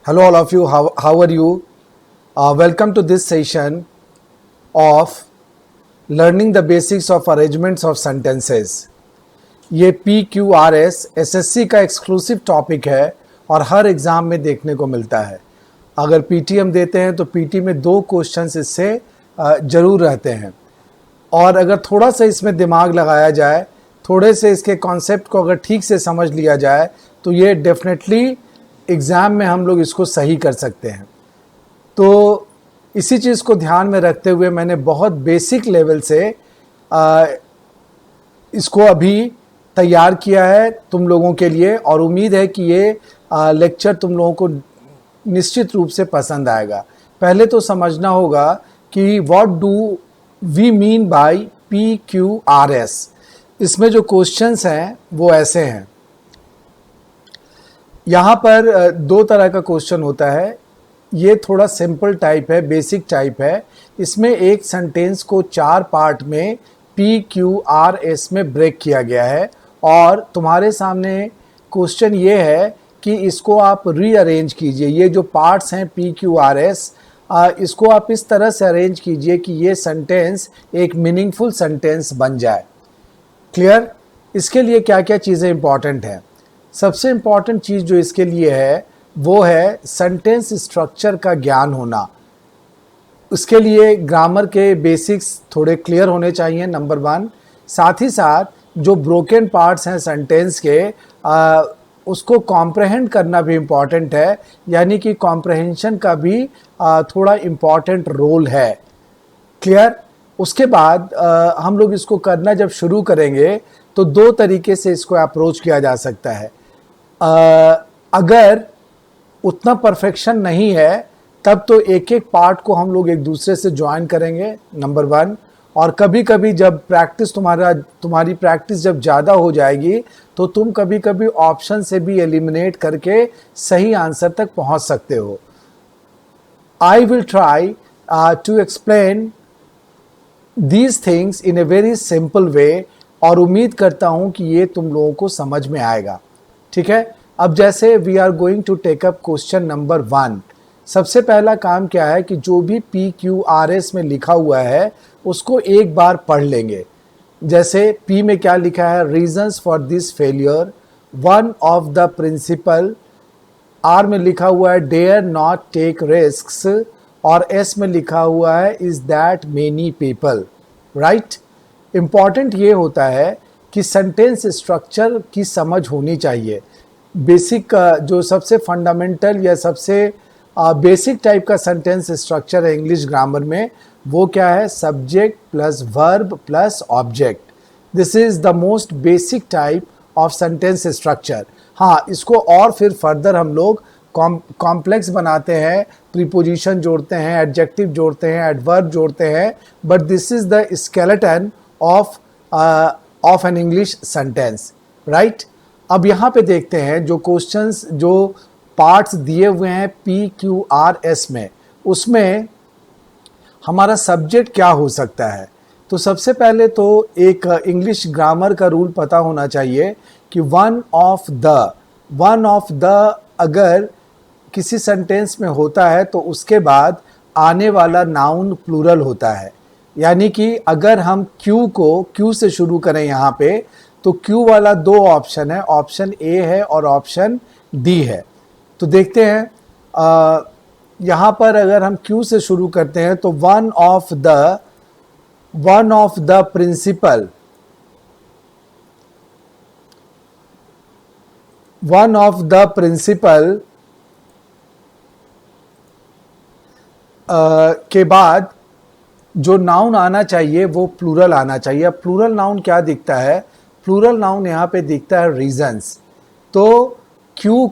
Hello, all of you. How are you? Welcome to this session of learning the basics of arrangements of sentences. ये PQRS SSC का exclusive topic है और हर exam में देखने को मिलता है. अगर पीटी हम देते हैं तो पीटी में 2 क्वेश्चंस इससे ज़रूर रहते हैं. और अगर थोड़ा सा इसमें दिमाग लगाया जाए, थोड़े से इसके कॉन्सेप्ट को अगर ठीक से समझ लिया जाए तो ये डेफिनेटली एग्ज़ाम में हम लोग इसको सही कर सकते हैं. तो इसी चीज़ को ध्यान में रखते हुए मैंने बहुत बेसिक लेवल से इसको अभी तैयार किया है तुम लोगों के लिए और उम्मीद है कि ये लेक्चर तुम लोगों को निश्चित रूप से पसंद आएगा. पहले तो समझना होगा कि what do we mean by PQRS. इसमें जो क्वेश्चंस हैं वो ऐसे हैं. यहाँ पर 2 तरह का क्वेश्चन होता है. ये थोड़ा सिंपल टाइप है, बेसिक टाइप है. इसमें एक सेंटेंस को 4 पार्ट में PQRS में ब्रेक किया गया है और तुम्हारे सामने क्वेश्चन ये है कि इसको आप रीअरेंज कीजिए. ये जो पार्ट्स हैं PQRS, इसको आप इस तरह से अरेंज कीजिए कि ये सेंटेंस एक मीनिंगफुल सेंटेंस बन जाए. क्लियर? इसके लिए क्या क्या चीज़ें इंपॉर्टेंट हैं? सबसे इम्पॉर्टेंट चीज़ जो इसके लिए है वो है सेंटेंस स्ट्रक्चर का ज्ञान होना. उसके लिए ग्रामर के बेसिक्स थोड़े क्लियर होने चाहिए, नंबर 1. साथ ही साथ जो ब्रोकन पार्ट्स हैं सेंटेंस के, उसको कॉम्प्रहेंड करना भी इम्पॉर्टेंट है. यानी कि कॉम्प्रहेंशन का भी थोड़ा इम्पॉर्टेंट रोल है. क्लियर? उसके बाद हम लोग इसको करना जब शुरू करेंगे तो 2 तरीके से इसको अप्रोच किया जा सकता है. अगर उतना परफेक्शन नहीं है तब तो एक एक पार्ट को हम लोग एक दूसरे से ज्वाइन करेंगे, नंबर 1. और कभी कभी जब तुम्हारी प्रैक्टिस जब ज़्यादा हो जाएगी तो तुम कभी कभी ऑप्शन से भी एलिमिनेट करके सही आंसर तक पहुंच सकते हो. I will try to explain these things in a very simple way और उम्मीद करता हूं कि ये तुम लोगों को समझ में आएगा. ठीक है? अब जैसे we are going to take up question number 1. सबसे पहला काम क्या है कि जो भी PQRS में लिखा हुआ है उसको एक बार पढ़ लेंगे. जैसे P में क्या लिखा है? Reasons for this failure, one of the principal. R में लिखा हुआ है डेयर नॉट टेक रिस्क्स और S में लिखा हुआ है is that many people. Right? Important ये होता है कि सेंटेंस स्ट्रक्चर की समझ होनी चाहिए. बेसिक जो सबसे फंडामेंटल या सबसे बेसिक टाइप का सेंटेंस स्ट्रक्चर है इंग्लिश ग्रामर में, वो क्या है? Subject plus verb plus object. This is the most basic type of sentence structure. हाँ, इसको और फिर फर्दर हम लोग कॉम्प्लेक्स बनाते हैं, प्रीपोजिशन जोड़ते हैं, एडजेक्टिव जोड़ते हैं, एडवर्ब जोड़ते हैं, but this is the skeleton of an English sentence. Right? अब यहाँ पे देखते हैं जो क्वेश्चंस, जो पार्ट्स दिए हुए हैं PQRS में, उसमें हमारा सब्जेक्ट क्या हो सकता है. तो सबसे पहले तो एक इंग्लिश ग्रामर का रूल पता होना चाहिए कि वन ऑफ द अगर किसी सेंटेंस में होता है तो उसके बाद आने वाला नाउन प्लूरल होता है. यानी कि अगर हम Q से शुरू करें यहाँ पे तो Q वाला 2 ऑप्शन है, ऑप्शन A है और ऑप्शन D है. तो देखते हैं यहाँ पर अगर हम Q से शुरू करते हैं तो वन ऑफ द प्रिंसिपल, के बाद जो नाउन आना चाहिए वो प्लूरल आना चाहिए. अब प्लूरल नाउन क्या दिखता है? प्लूरल नाउन यहाँ पे दिखता है रीजंस. तो Q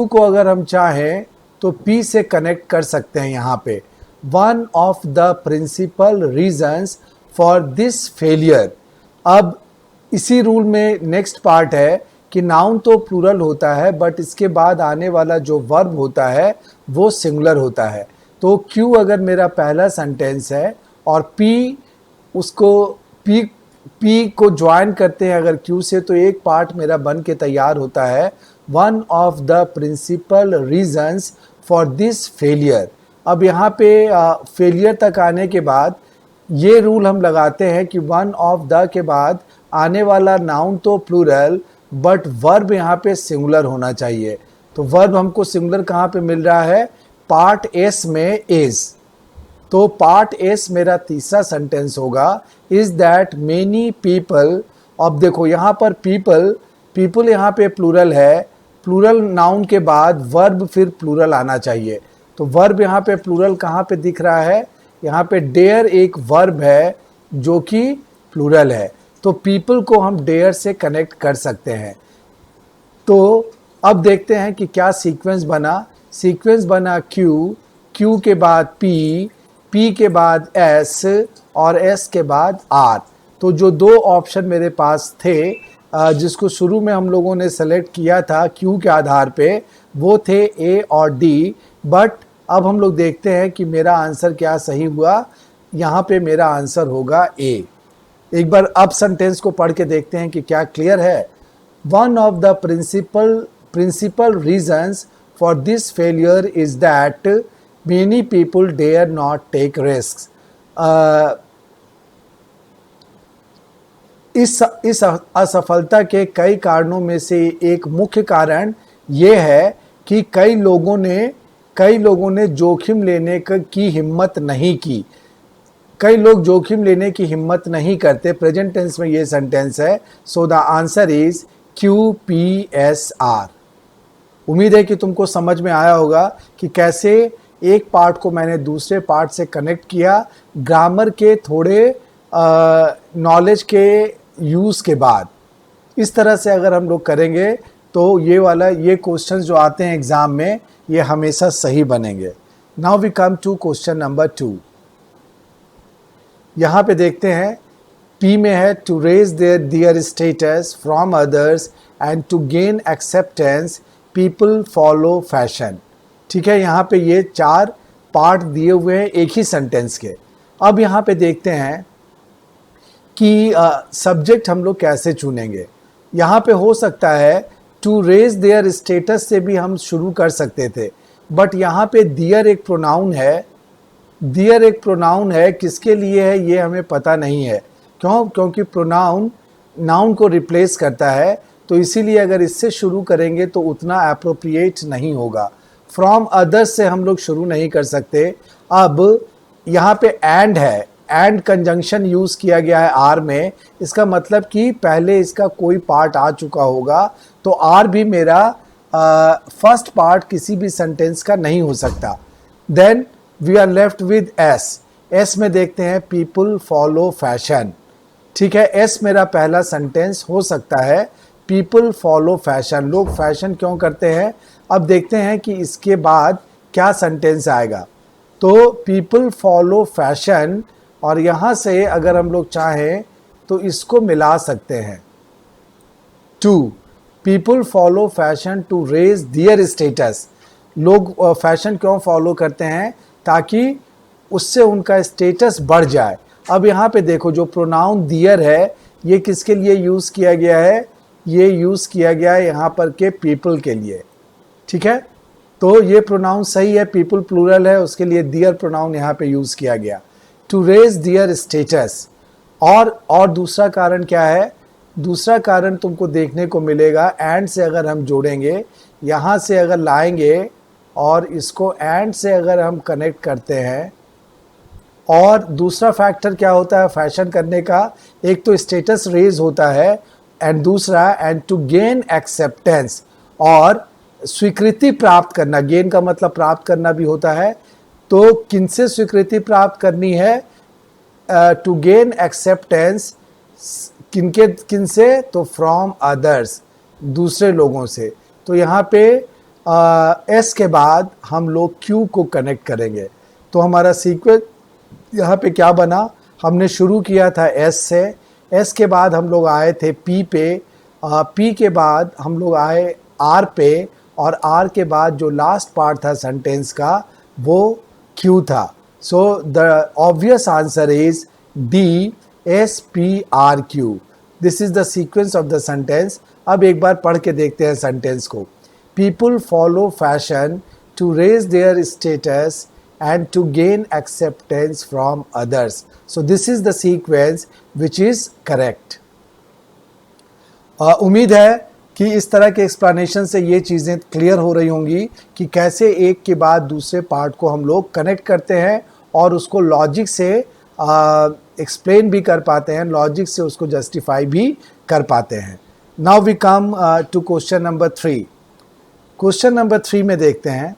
को अगर हम चाहें तो P से कनेक्ट कर सकते हैं यहाँ पे. One of the principal reasons for this failure. अब इसी रूल में नेक्स्ट पार्ट है कि नाउन तो प्लूरल होता है बट इसके बाद आने वाला जो वर्ब होता है वो सिंगुलर होता है. तो Q अगर मेरा पहला सेंटेंस है और P को ज्वाइन करते हैं अगर Q से तो एक पार्ट मेरा बन के तैयार होता है one of the principal reasons for this failure. अब यहाँ पे फेलियर तक आने के बाद ये रूल हम लगाते हैं कि वन ऑफ द के बाद आने वाला नाउन तो प्लूरल बट वर्ब यहाँ पे सिंगुलर होना चाहिए। तो वर्ब हमको सिंगुलर कहाँ पे मिल रहा है? पार्ट एस में इज। तो पार्ट एस मेरा तीसरा सेंटेंस होगा, इज दैट मेनी पीपल। अब देखो यहाँ पर पीपल, पीपल यहाँ पे प्लूरल है, प्लूरल नाउन के बाद वर्ब फिर प्लूरल आना चाहिए। तो वर्ब यहाँ पे प्लूरल कहाँ पे दिख रहा है? यहाँ पे डेयर एक वर्ब है जो कि प्लूरल है, तो पीपल को हम डेयर से कनेक्ट कर सकते हैं। तो अब देखते हैं कि क्या सीक्वेंस बना। सीक्वेंस बना क्यू, क्यू के बाद पी, पी के बाद एस और एस के बाद आर। तो जो दो ऑप्शन मेरे पास थे जिसको शुरू में हम लोगों ने सेलेक्ट किया था क्यू के आधार पे, वो थे ए और डी। बट अब हम लोग देखते हैं कि मेरा आंसर क्या सही हुआ। यहाँ पे मेरा आंसर होगा ए। एक बार अब सेंटेंस को पढ़ के देखते हैं कि क्या क्लियर है। One of the principal reasons for this failure is that many people dare not take risk. इस असफलता के कई कारणों में से एक मुख्य कारण ये है कि कई लोगों ने जोखिम लेने की हिम्मत नहीं की। कई लोग जोखिम लेने की हिम्मत नहीं करते। प्रेजेंट टेंस में ये सेंटेंस है। सो the answer is Q P S are. उम्मीद है कि तुमको समझ में आया होगा कि कैसे एक पार्ट को मैंने दूसरे पार्ट से कनेक्ट किया ग्रामर के थोड़े नॉलेज के यूज़ के बाद। इस तरह से अगर हम लोग करेंगे तो ये क्वेश्चंस जो आते हैं एग्जाम में ये हमेशा सही बनेंगे। Now we come to question number 2। यहाँ पे देखते हैं पी में है to raise their status from others and to gain acceptance people follow fashion. ठीक है, यहाँ पे ये 4 पार्ट दिए हुए हैं एक ही सेंटेंस के। अब यहाँ पे देखते हैं कि सब्जेक्ट हम लोग कैसे चुनेंगे। यहाँ पे हो सकता है टू रेज देयर स्टेटस से भी हम शुरू कर सकते थे, बट यहाँ पे दियर एक प्रोनाउन है। दियर एक प्रोनाउन है, किसके लिए है ये हमें पता नहीं है। क्यों? क्योंकि प्रोनाउन नाउन को रिप्लेस करता है, तो इसीलिए अगर इससे शुरू करेंगे तो उतना अप्रोप्रिएट नहीं होगा। फ्रॉम अदर्स से हम लोग शुरू नहीं कर सकते। अब यहाँ पे एंड है, एंड कंजंक्शन यूज़ किया गया है आर में। इसका मतलब कि पहले इसका कोई पार्ट आ चुका होगा, तो आर भी मेरा फर्स्ट पार्ट किसी भी सेंटेंस का नहीं हो सकता। Then we are left with S. S में देखते हैं पीपल फॉलो फैशन। ठीक है, एस मेरा पहला सेंटेंस हो सकता है। पीपल फॉलो फैशन, लोग फैशन क्यों करते हैं। अब देखते हैं कि इसके बाद क्या सेंटेंस आएगा। तो पीपल फॉलो फैशन, और यहाँ से अगर हम लोग चाहें तो इसको मिला सकते हैं। Two, people follow fashion to raise their status. लोग फैशन क्यों फॉलो करते हैं? ताकि उससे उनका स्टेटस बढ़ जाए। अब यहाँ पे देखो जो प्रोनाउन दियर है ये किसके लिए यूज़ किया गया है? ये यूज़ किया गया है यहाँ पर के पीपल के लिए। ठीक है, तो ये प्रोनाउन सही है, पीपल प्लूरल है, उसके लिए दियर प्रोनाउन यहाँ पे यूज़ किया गया। To raise their status. और दूसरा कारण क्या है? दूसरा कारण तुमको देखने को मिलेगा एंड से अगर हम जोड़ेंगे, यहाँ से अगर लाएंगे और इसको एंड से अगर हम कनेक्ट करते हैं। और दूसरा फैक्टर क्या होता है फैशन करने का? एक तो स्टेटस रेज होता है एंड दूसरा एंड टू गेन एक्सेप्टेंस, और स्वीकृति प्राप्त करना। गेन का मतलब प्राप्त करना भी होता है। तो किनसे स्वीकृति प्राप्त करनी है? टू गेन एक्सेप्टेंस किनसे? तो फ्रॉम अदर्स, दूसरे लोगों से। तो यहाँ पे एस के बाद हम लोग क्यू को कनेक्ट करेंगे। तो हमारा सीक्वेंस यहाँ पे क्या बना? हमने शुरू किया था एस से, एस के बाद हम लोग आए थे पी पे, पी के बाद हम लोग आए आर पे, और आर के बाद जो लास्ट पार्ट था सेंटेंस का वो क्यू था। So the obvious answer is D, S P R Q. This is the sequence of the sentence. अब एक बार पढ़ के देखते हैं सेंटेंस को। people follow fashion to raise their status and to gain acceptance from others. So this is the sequence which is correct. उम्मीद है कि इस तरह के एक्सप्लेनेशन से ये चीज़ें क्लियर हो रही होंगी कि कैसे एक के बाद दूसरे पार्ट को हम लोग कनेक्ट करते हैं और उसको लॉजिक से एक्सप्लेन भी कर पाते हैं, लॉजिक से उसको जस्टिफाई भी कर पाते हैं. Now we come to question number 3. Question number 3 में देखते हैं,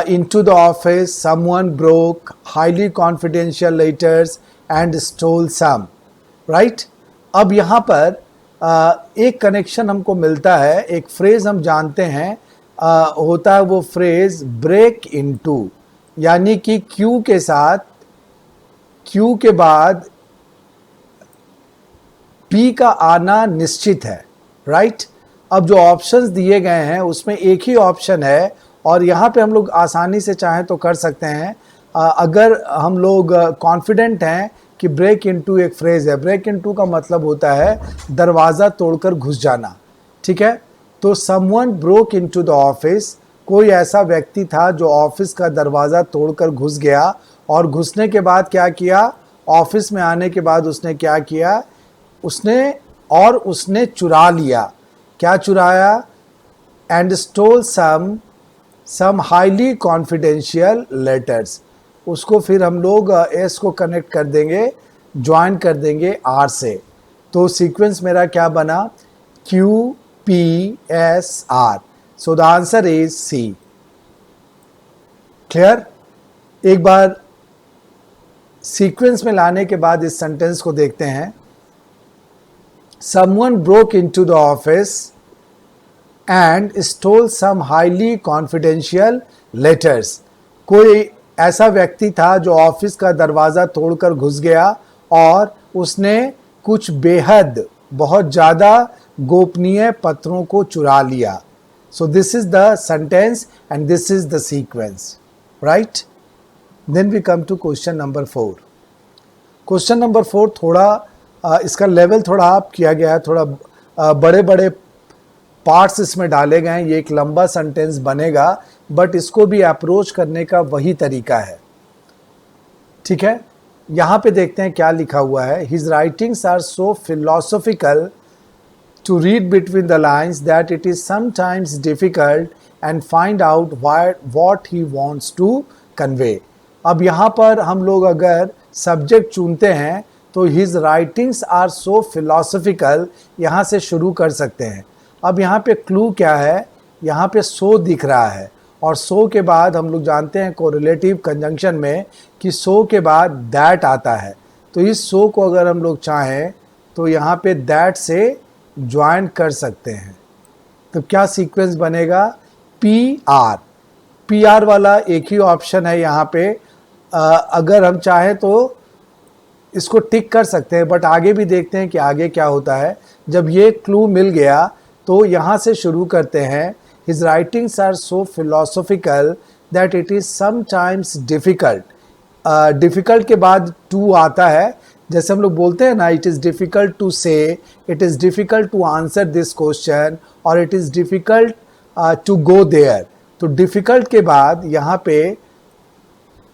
into the office someone broke highly confidential letters and stole some. Right? अब यहाँ पर एक कनेक्शन हमको मिलता है, एक फ्रेज हम जानते हैं, होता है वो फ्रेज ब्रेक इनटू, यानी कि क्यू के साथ, क्यू के बाद पी का आना निश्चित है. राइट? अब जो ऑप्शंस दिए गए हैं उसमें एक ही ऑप्शन है और यहाँ पे हम लोग आसानी से चाहें तो कर सकते हैं. अगर हम लोग कॉन्फिडेंट हैं कि ब्रेक इनटू एक फ्रेज है, ब्रेक इनटू का मतलब होता है दरवाज़ा तोड़कर घुस जाना. ठीक है? तो someone broke into the office, कोई ऐसा व्यक्ति था जो ऑफिस का दरवाज़ा तोड़कर घुस गया और घुसने के बाद क्या किया, ऑफिस में आने के बाद उसने क्या किया, उसने चुरा लिया. क्या चुराया? And stole some highly confidential letters. उसको फिर हम लोग एस को कनेक्ट कर देंगे, ज्वाइन कर देंगे आर से. तो सीक्वेंस मेरा क्या बना, Q P S R. So the answer is C. Clear? एक बार सीक्वेंस में लाने के बाद इस सेंटेंस को देखते हैं. Someone broke into the office and stole some highly confidential letters. कोई ऐसा व्यक्ति था जो ऑफिस का दरवाज़ा तोड़कर घुस गया और उसने कुछ बेहद बहुत ज़्यादा गोपनीय पत्रों को चुरा लिया. So this is the sentence and this is the sequence. Right? Then we come to question number 4. Question number 4 थोड़ा इसका लेवल थोड़ा अप किया गया है, थोड़ा बड़े बड़े पार्ट्स इसमें डाले गए हैं. ये एक लंबा सेंटेंस बनेगा बट इसको भी अप्रोच करने का वही तरीका है. ठीक है? यहाँ पे देखते हैं क्या लिखा हुआ है. His writings are so philosophical to read between the lines that it is sometimes difficult and find out what he wants to convey. अब यहाँ पर हम लोग अगर सब्जेक्ट चुनते हैं तो his writings are so philosophical, यहाँ से शुरू कर सकते हैं. अब यहाँ पे क्लू क्या है, यहाँ पे सो दिख रहा है और सो के बाद हम लोग जानते हैं कोरिलेटिव कंजंक्शन में कि सो के बाद दैट आता है. तो इस सो को अगर हम लोग चाहें तो यहाँ पे दैट से ज्वाइन कर सकते हैं. तो क्या सीक्वेंस बनेगा, पी आर. पी आर वाला एक ही ऑप्शन है यहाँ पे. अगर हम चाहें तो इसको टिक कर सकते हैं बट आगे भी देखते हैं कि आगे क्या होता है. जब ये क्लू मिल गया तो यहाँ से शुरू करते हैं. His writings are so philosophical that it is sometimes difficult. Difficult के बाद टू आता है. जैसे हम लोग बोलते हैं ना, it is difficult to say, it is difficult to answer this question और it is difficult to go there. तो डिफ़िकल्ट के बाद यहाँ पे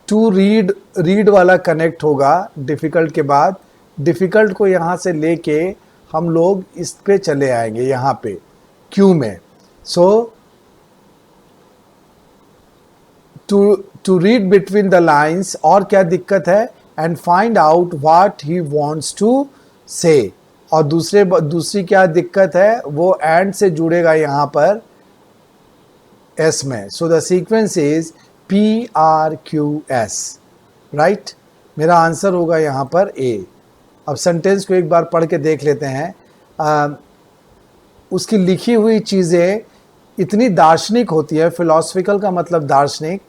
टू रीड वाला कनेक्ट होगा. डिफ़िकल्ट के बाद डिफ़िकल्ट को यहाँ से लेके हम लोग इस पे चले आएंगे यहाँ पे क्यू में. So to read between the lines, और क्या दिक्कत है, and find out what he wants to say. और दूसरी क्या दिक्कत है, वो एंड से जुड़ेगा यहाँ पर एस में. सो the sequence is PRQS. Right? मेरा आंसर होगा यहाँ पर ए. अब सेंटेंस को एक बार पढ़ के देख लेते हैं. उसकी लिखी हुई चीज़ें इतनी दार्शनिक होती है, फिलोसफिकल का मतलब दार्शनिक,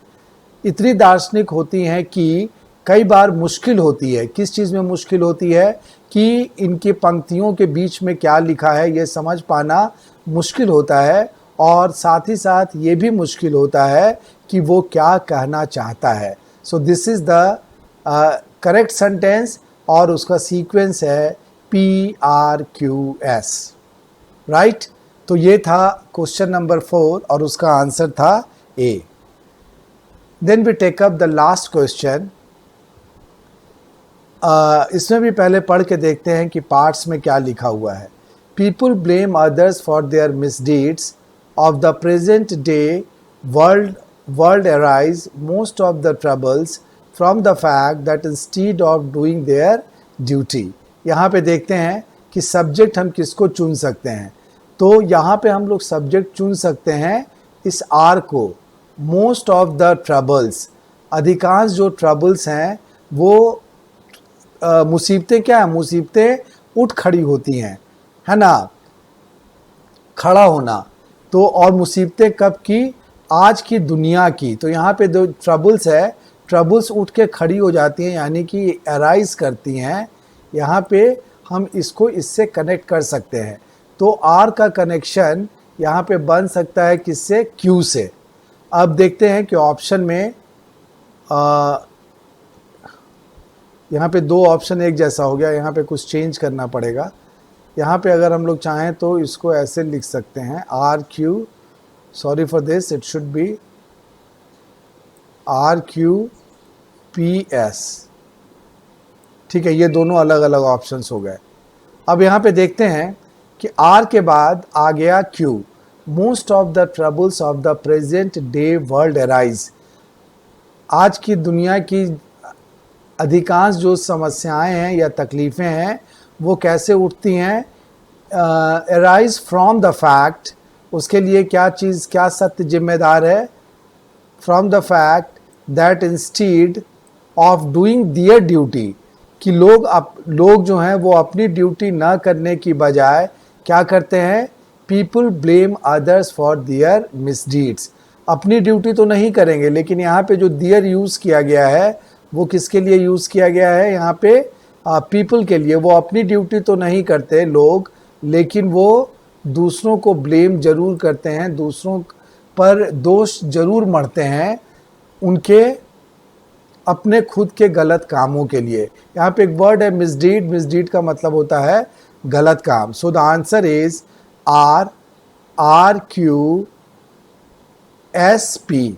इतनी दार्शनिक होती हैं कि कई बार मुश्किल होती है. किस चीज़ में मुश्किल होती है कि इनकी पंक्तियों के बीच में क्या लिखा है ये समझ पाना मुश्किल होता है और साथ ही साथ ये भी मुश्किल होता है कि वो क्या कहना चाहता है. So this is the correct sentence और उसका सीक्वेंस है PRQS. राइट? तो ये था क्वेश्चन नंबर 4 और उसका आंसर था A. Then we take up the last question. इसमें भी पहले पढ़ के देखते हैं कि पार्ट्स में क्या लिखा हुआ है। People blame others for their misdeeds of the present day world arise most of the troubles from the fact that instead of doing their duty। यहाँ पे देखते हैं कि सब्जेक्ट हम किसको चुन सकते हैं। तो यहाँ पे हम लोग सब्जेक्ट चुन सकते हैं इस आर को, मोस्ट ऑफ द ट्रबल्स, अधिकांश जो ट्रबल्स हैं वो मुसीबतें क्या है, मुसीबतें उठ खड़ी होती हैं, है ना, खड़ा होना। तो और मुसीबतें कब की, आज की दुनिया की। तो यहाँ पे दो ट्रबल्स है, ट्रबल्स उठ के खड़ी हो जाती हैं यानी कि अराइज करती हैं। यहाँ पे हम इसको इससे कनेक्ट कर सकते हैं। तो आर का कनेक्शन यहाँ पे बन सकता है किससे, क्यू से। अब देखते हैं कि ऑप्शन में यहाँ पे दो ऑप्शन एक जैसा हो गया, यहाँ पे कुछ चेंज करना पड़ेगा। यहाँ पे अगर हम लोग चाहें तो इसको ऐसे लिख सकते हैं R Q, sorry for this, it should be R Q P S. ठीक है, ये दोनों अलग अलग ऑप्शंस हो गए। अब यहाँ पे देखते हैं कि आर के बाद आ गया Q, most of the troubles of the present day world arise. आज की दुनिया की अधिकांश जो समस्याएं हैं या तकलीफ़ें हैं वो कैसे उठती हैं, अराइज फ्रॉम द फैक्ट। उसके लिए क्या चीज़, क्या सत्य जिम्मेदार है, from the fact that instead of doing their duty, कि लोग जो हैं वो अपनी ड्यूटी ना करने की बजाय क्या करते हैं, people blame others for their misdeeds. अपनी ड्यूटी तो नहीं करेंगे, लेकिन यहाँ पे जो दियर यूज़ किया गया है वो किसके लिए यूज़ किया गया है, यहाँ पे पीपल के लिए। वो अपनी ड्यूटी तो नहीं करते लोग, लेकिन वो दूसरों को ब्लेम जरूर करते हैं, दूसरों पर दोष जरूर मढ़ते हैं उनके अपने खुद के गलत कामों के लिए। यहाँ पे एक वर्ड है मिसडीड, मिसडीड का मतलब होता है गलत काम। So the answer is R Q S P.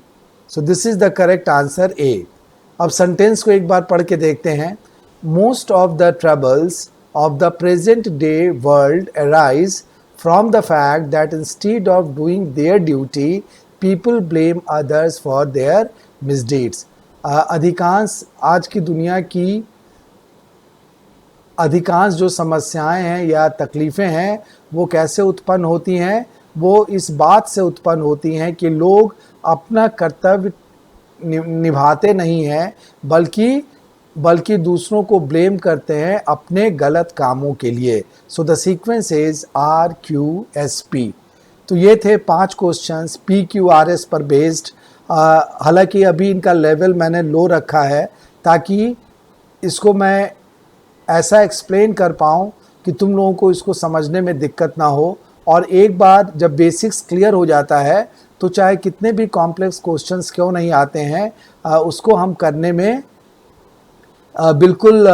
So this is the correct answer A. अब सेंटेंस को एक बार पढ़ के देखते हैं। Most of the troubles of the present day world arise from the fact that instead of doing their duty, people blame others for their misdeeds। अधिकांश आज की दुनिया की अधिकांश जो समस्याएं हैं या तकलीफ़ें हैं वो कैसे उत्पन्न होती हैं, वो इस बात से उत्पन्न होती हैं कि लोग अपना कर्तव्य निभाते नहीं हैं, बल्कि दूसरों को ब्लेम करते हैं अपने गलत कामों के लिए। So the sequence is R Q S P. तो ये थे 5 questions P Q R S पर बेस्ड। हालांकि अभी इनका लेवल मैंने लो रखा है ताकि इसको मैं ऐसा एक्सप्लेन कर पाऊँ कि तुम लोगों को इसको समझने में दिक्कत ना हो। और एक बार जब बेसिक्स क्लियर हो जाता है तो चाहे कितने भी कॉम्प्लेक्स क्वेश्चंस क्यों नहीं आते हैं, उसको हम करने में बिल्कुल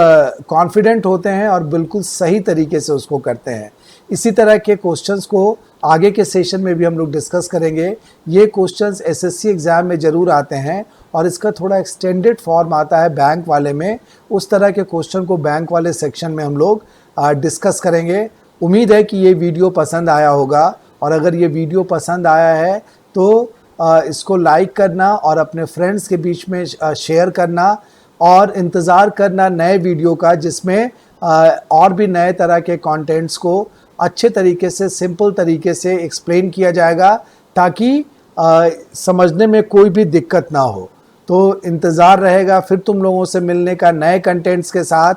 कॉन्फिडेंट होते हैं और बिल्कुल सही तरीके से उसको करते हैं। इसी तरह के क्वेश्चंस को आगे के सेशन में भी हम लोग डिस्कस करेंगे। ये क्वेश्चंस एसएससी एग्ज़ाम में ज़रूर आते हैं और इसका थोड़ा एक्सटेंडेड फॉर्म आता है बैंक वाले में। उस तरह के क्वेश्चन को बैंक वाले सेक्शन में हम लोग डिस्कस करेंगे। उम्मीद है कि ये वीडियो पसंद आया होगा, और अगर ये वीडियो पसंद आया है तो इसको लाइक करना और अपने फ्रेंड्स के बीच में शेयर करना, और इंतज़ार करना नए वीडियो का जिसमें और भी नए तरह के कंटेंट्स को अच्छे तरीके से, सिंपल तरीके से एक्सप्लेन किया जाएगा ताकि समझने में कोई भी दिक्कत ना हो। तो इंतज़ार रहेगा फिर तुम लोगों से मिलने का नए कंटेंट्स के साथ।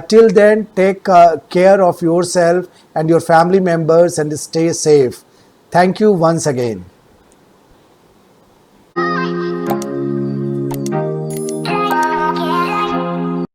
Till then take care of yourself and your family members and stay safe. Thank you once again.